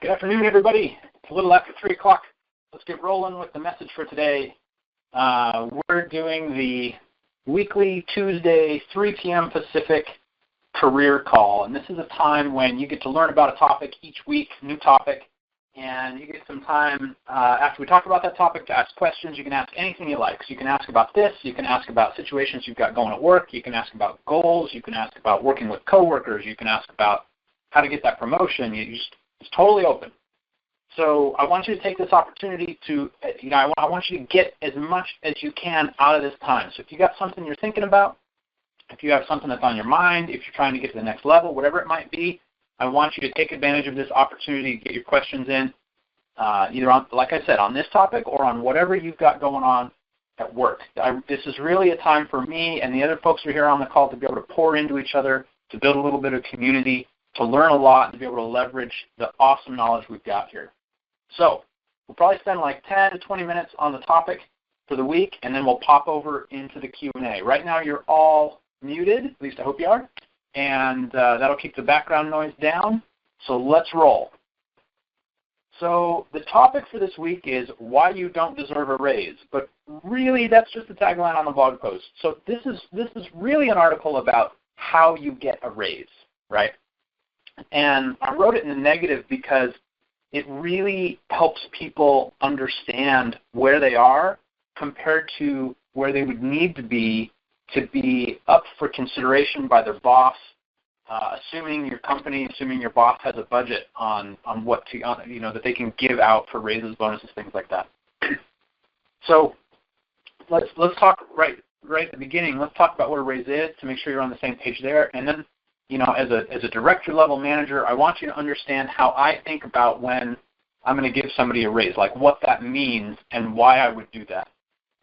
Good afternoon, everybody. It's a little after 3 o'clock. Let's get rolling with the message for today. We're doing the weekly Tuesday, 3 p.m. Pacific career call. And this is a time when you get to learn about a topic each week, new topic, and you get some time after we talk about that topic to ask questions. You can ask anything you like. So you can ask about this. You can ask about situations you've got going at work. You can ask about goals. You can ask about working with coworkers. You can ask about how to get that promotion. It's totally open. So I want you to take this opportunity to, I want you to get as much as you can out of this time. So if you got something you're thinking about, if you have something that's on your mind, if you're trying to get to the next level, whatever it might be, I want you to take advantage of this opportunity to get your questions in, either on, like I said, on this topic or on whatever you've got going on at work. This is really a time for me and the other folks who are here on the call to be able to pour into each other, to build a little bit of community, to learn a lot, and to be able to leverage the awesome knowledge we've got here. So we'll probably spend like 10 to 20 minutes on the topic for the week, and then we'll pop over into the Q&A. Right now you're all muted, at least I hope you are, and that'll keep the background noise down. So let's roll. So the topic for this week is why you don't deserve a raise, but really that's just the tagline on the blog post. So this is really an article about how you get a raise, right? And I wrote it in the negative because it really helps people understand where they are compared to where they would need to be up for consideration by their boss, assuming your boss has a budget on what to, that they can give out for raises, bonuses, things like that. So let's talk right at the beginning. Let's talk about what a raise is to make sure you're on the same page there, and then as a director level manager, I want you to understand how I think about when I'm going to give somebody a raise, like what that means and why I would do that.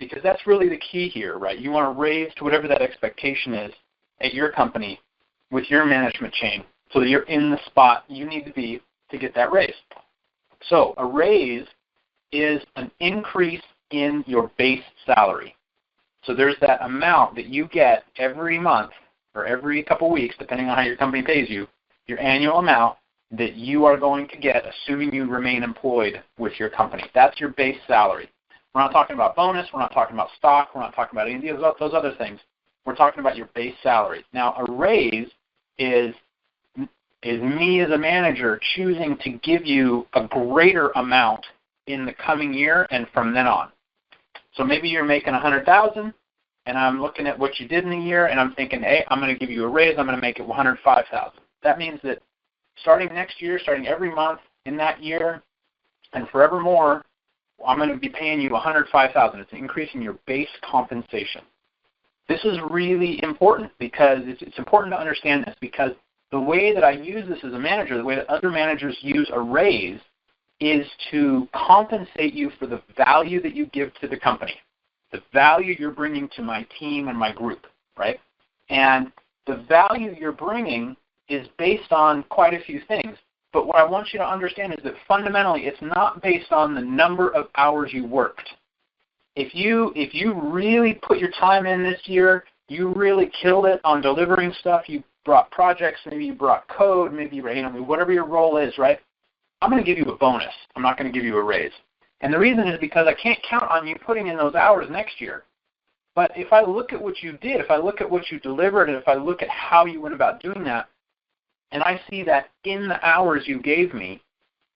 Because that's really the key here, right? You want to raise to whatever that expectation is at your company with your management chain so that you're in the spot you need to be to get that raise. So a raise is an increase in your base salary. So there's that amount that you get every month or every couple weeks, depending on how your company pays you, your annual amount that you are going to get, assuming you remain employed with your company. That's your base salary. We're not talking about bonus. We're not talking about stock. We're not talking about any of those other things. We're talking about your base salary. Now, a raise is me as a manager choosing to give you a greater amount in the coming year and from then on. So maybe you're making $100,000. And I'm looking at what you did in the year, and I'm thinking, hey, I'm going to give you a raise. I'm going to make it $105,000. That means that starting next year, starting every month in that year, and forevermore, I'm going to be paying you $105,000. It's increasing your base compensation. This is really important because it's important to understand this, because the way that I use this as a manager, the way that other managers use a raise, is to compensate you for the value that you give to the company, the value you're bringing to my team and my group, right? And the value you're bringing is based on quite a few things. But what I want you to understand is that fundamentally it's not based on the number of hours you worked. If you really put your time in this year, you really killed it on delivering stuff, you brought projects, maybe you brought code, maybe whatever your role is, right? I'm going to give you a bonus. I'm not going to give you a raise. And the reason is because I can't count on you putting in those hours next year. But if I look at what you did, if I look at what you delivered, and if I look at how you went about doing that, and I see that in the hours you gave me,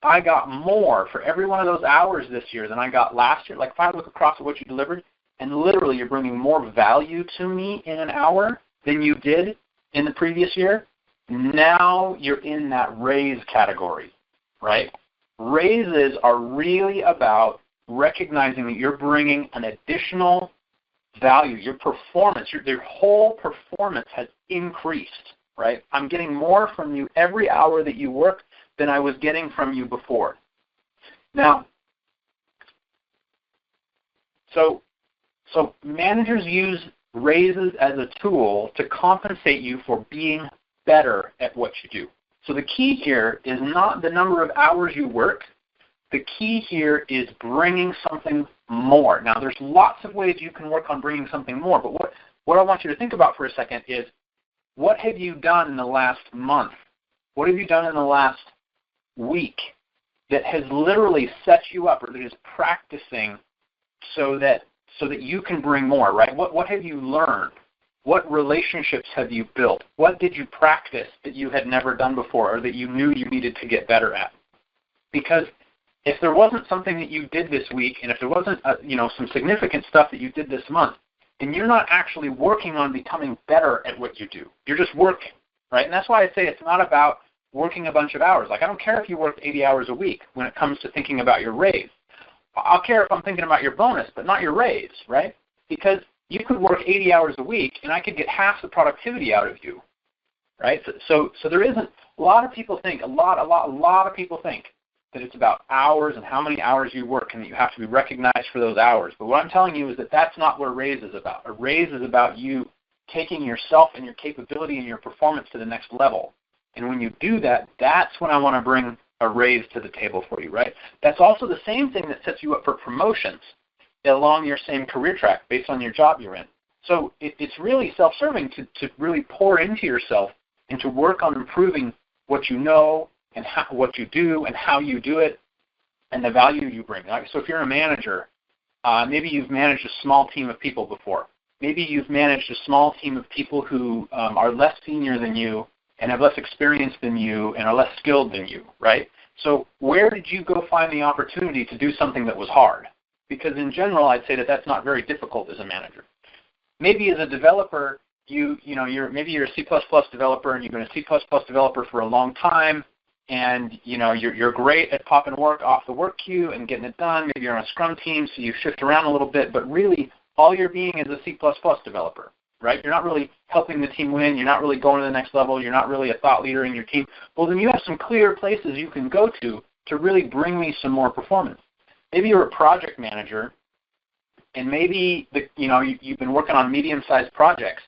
I got more for every one of those hours this year than I got last year. Like if I look across at what you delivered, and literally you're bringing more value to me in an hour than you did in the previous year, now you're in that raise category, right? Raises are really about recognizing that you're bringing an additional value. Your performance, your whole performance has increased, right? I'm getting more from you every hour that you work than I was getting from you before. Now, so managers use raises as a tool to compensate you for being better at what you do. So the key here is not the number of hours you work. The key here is bringing something more. Now, there's lots of ways you can work on bringing something more, but what I want you to think about for a second is, what have you done in the last month? What have you done in the last week that has literally set you up, or that is practicing so that you can bring more, right? What have you learned? What relationships have you built? What did you practice that you had never done before, or that you knew you needed to get better at? Because if there wasn't something that you did this week, and if there wasn't some significant stuff that you did this month, then you're not actually working on becoming better at what you do. You're just working, right? And that's why I say it's not about working a bunch of hours. Like, I don't care if you work 80 hours a week when it comes to thinking about your raise. I'll care if I'm thinking about your bonus, but not your raise, right? Because you could work 80 hours a week, and I could get half the productivity out of you, right? So there isn't. A lot of people think a lot of people think that it's about hours and how many hours you work, and that you have to be recognized for those hours. But what I'm telling you is that that's not what a raise is about. A raise is about you taking yourself and your capability and your performance to the next level. And when you do that, that's when I want to bring a raise to the table for you, right? That's also the same thing that sets you up for promotions along your same career track based on your job you're in. So it's really self-serving to really pour into yourself and to work on improving what you know and what you do and how you do it and the value you bring. Like, so if you're a manager, maybe you've managed a small team of people before. Maybe you've managed a small team of people who are less senior than you and have less experience than you and are less skilled than you, right? So where did you go find the opportunity to do something that was hard? Because in general, I'd say that that's not very difficult as a manager. Maybe as a developer, you're a C++ developer, and you've been a C++ developer for a long time, and you're great at popping work off the work queue and getting it done. Maybe you're on a Scrum team, so you shift around a little bit, but really all you're being is a C++ developer, right? You're not really helping the team win. You're not really going to the next level. You're not really a thought leader in your team. Well, then you have some clear places you can go to really bring me some more performance. Maybe you're a project manager, and maybe you've been working on medium-sized projects,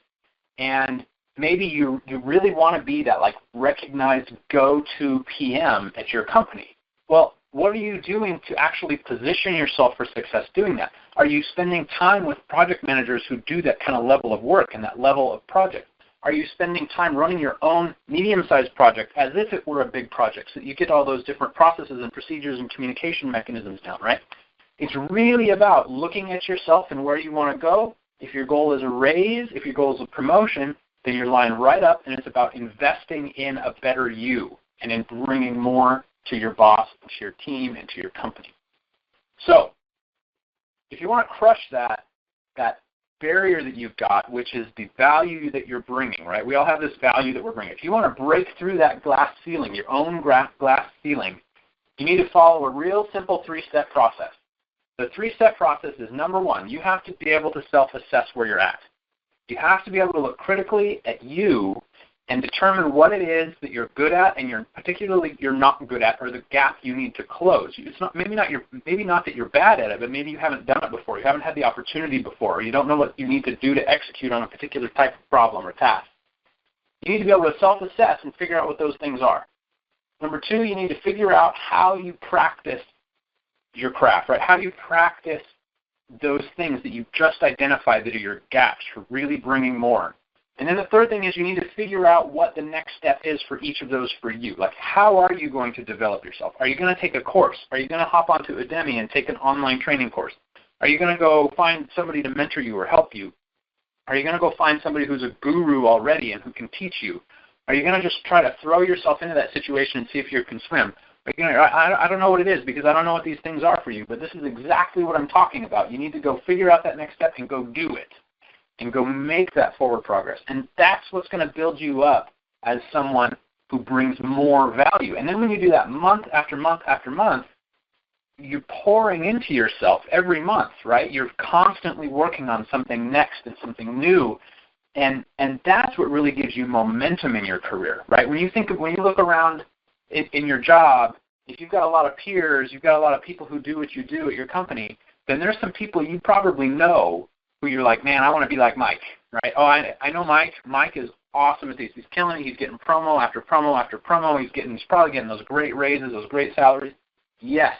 and maybe you really want to be that recognized go-to PM at your company. Well, what are you doing to actually position yourself for success doing that? Are you spending time with project managers who do that kind of level of work and that level of project? Are you spending time running your own medium-sized project as if it were a big project so that you get all those different processes and procedures and communication mechanisms down, right? It's really about looking at yourself and where you want to go. If your goal is a raise, if your goal is a promotion, then you're lined right up, and it's about investing in a better you and in bringing more to your boss, to your team, and to your company. So if you want to crush that barrier that you've got, which is the value that you're bringing, right? We all have this value that we're bringing. If you want to break through that glass ceiling, your own glass ceiling, you need to follow a real simple three-step process. The three-step process is, number one, you have to be able to self-assess where you're at. You have to be able to look critically at you and determine what it is that you're good at and you're not good at, or the gap you need to close. It's not maybe not that you're bad at it, but maybe you haven't done it before. You haven't had the opportunity before, or you don't know what you need to do to execute on a particular type of problem or task. You need to be able to self-assess and figure out what those things are. Number two, you need to figure out how you practice your craft, right? How do you practice those things that you've just identified that are your gaps for really bringing more? And then the third thing is you need to figure out what the next step is for each of those for you. Like, how are you going to develop yourself? Are you going to take a course? Are you going to hop onto Udemy and take an online training course? Are you going to go find somebody to mentor you or help you? Are you going to go find somebody who's a guru already and who can teach you? Are you going to just try to throw yourself into that situation and see if you can swim? I don't know what it is because I don't know what these things are for you, but this is exactly what I'm talking about. You need to go figure out that next step and go do it and go make that forward progress. And that's what's going to build you up as someone who brings more value. And then when you do that month after month after month, you're pouring into yourself every month, right? You're constantly working on something next and something new. And that's what really gives you momentum in your career, right? When you look around in your job, if you've got a lot of peers, you've got a lot of people who do what you do at your company, then there's some people you probably know who you're like, man, I want to be like Mike, right? Oh, I know Mike. Mike is awesome at this. He's killing it. He's getting promo after promo after promo. He's probably getting those great raises, those great salaries. Yes,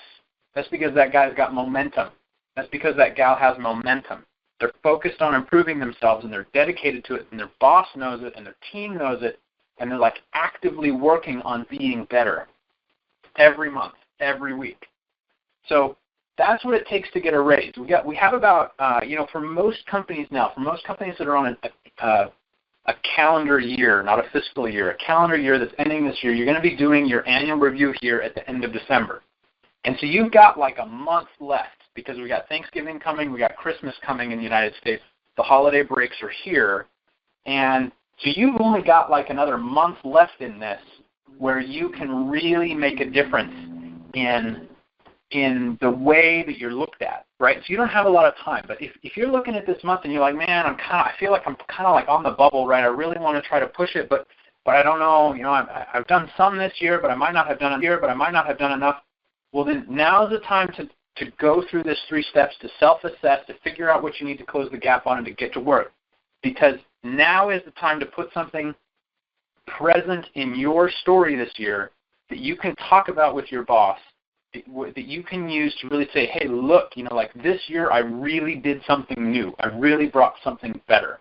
that's because that guy's got momentum. That's because that gal has momentum. They're focused on improving themselves, and they're dedicated to it, and their boss knows it, and their team knows it, and they're like actively working on being better every month. every week. So that's what it takes to get a raise. We have about, for most companies now, for most companies that are on a calendar year, not a fiscal year, a calendar year that's ending this year, you're going to be doing your annual review here at the end of December. And so you've got like a month left because we got Thanksgiving coming, we got Christmas coming in the United States. The holiday breaks are here. And so you've only got like another month left in this where you can really make a difference in the way that you're looked at, right? So you don't have a lot of time. But if you're looking at this month and you're like, man, I feel like I'm kind of like on the bubble, right? I really want to try to push it, but I don't know. I've done some this year, but I might not have done enough. Well, then now's the time to go through this 3 steps, to self-assess, to figure out what you need to close the gap on and to get to work. Because now is the time to put something present in your story this year that you can talk about with your boss, that you can use to really say, hey, look, like this year I really did something new. I really brought something better.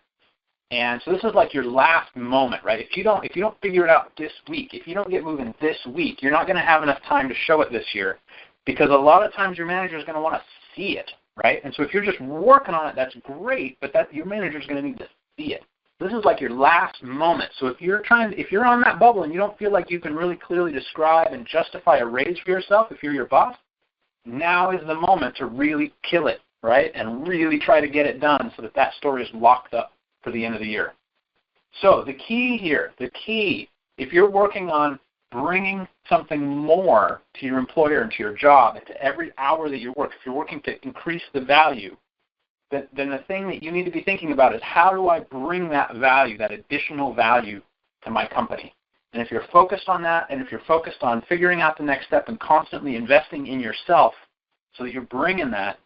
And so this is like your last moment, right? If you don't figure it out this week, if you don't get moving this week, you're not going to have enough time to show it this year, because a lot of times your manager is going to want to see it, right? And so if you're just working on it, that's great, but your manager is going to need to see it. This is like your last moment. So if you're on that bubble and you don't feel like you can really clearly describe and justify a raise for yourself, if you're your boss, now is the moment to really kill it, right? And really try to get it done so that story is locked up for the end of the year. So the key here, if you're working on bringing something more to your employer and to your job and to every hour that you work, if you're working to increase the value, then the thing that you need to be thinking about is, how do I bring that value, that additional value, to my company? And if you're focused on that, and if you're focused on figuring out the next step and constantly investing in yourself so that you're bringing that,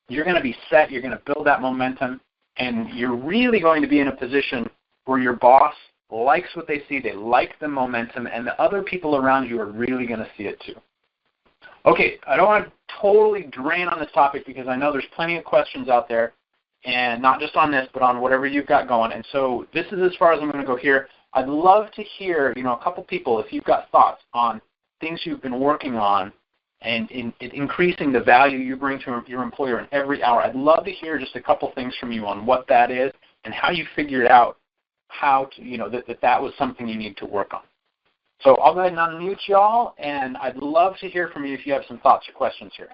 you're going to be set, you're going to build that momentum, and you're really going to be in a position where your boss likes what they see, they like the momentum, and the other people around you are really going to see it too. Okay, I don't want to totally drain on this topic because I know there's plenty of questions out there, and not just on this, but on whatever you've got going. And so this is as far as I'm going to go here. I'd love to hear, a couple people, if you've got thoughts on things you've been working on and in increasing the value you bring to your employer in every hour. I'd love to hear just a couple things from you on what that is and how you figured out how to, that was something you need to work on. So I'll go ahead and unmute y'all, and I'd love to hear from you if you have some thoughts or questions here.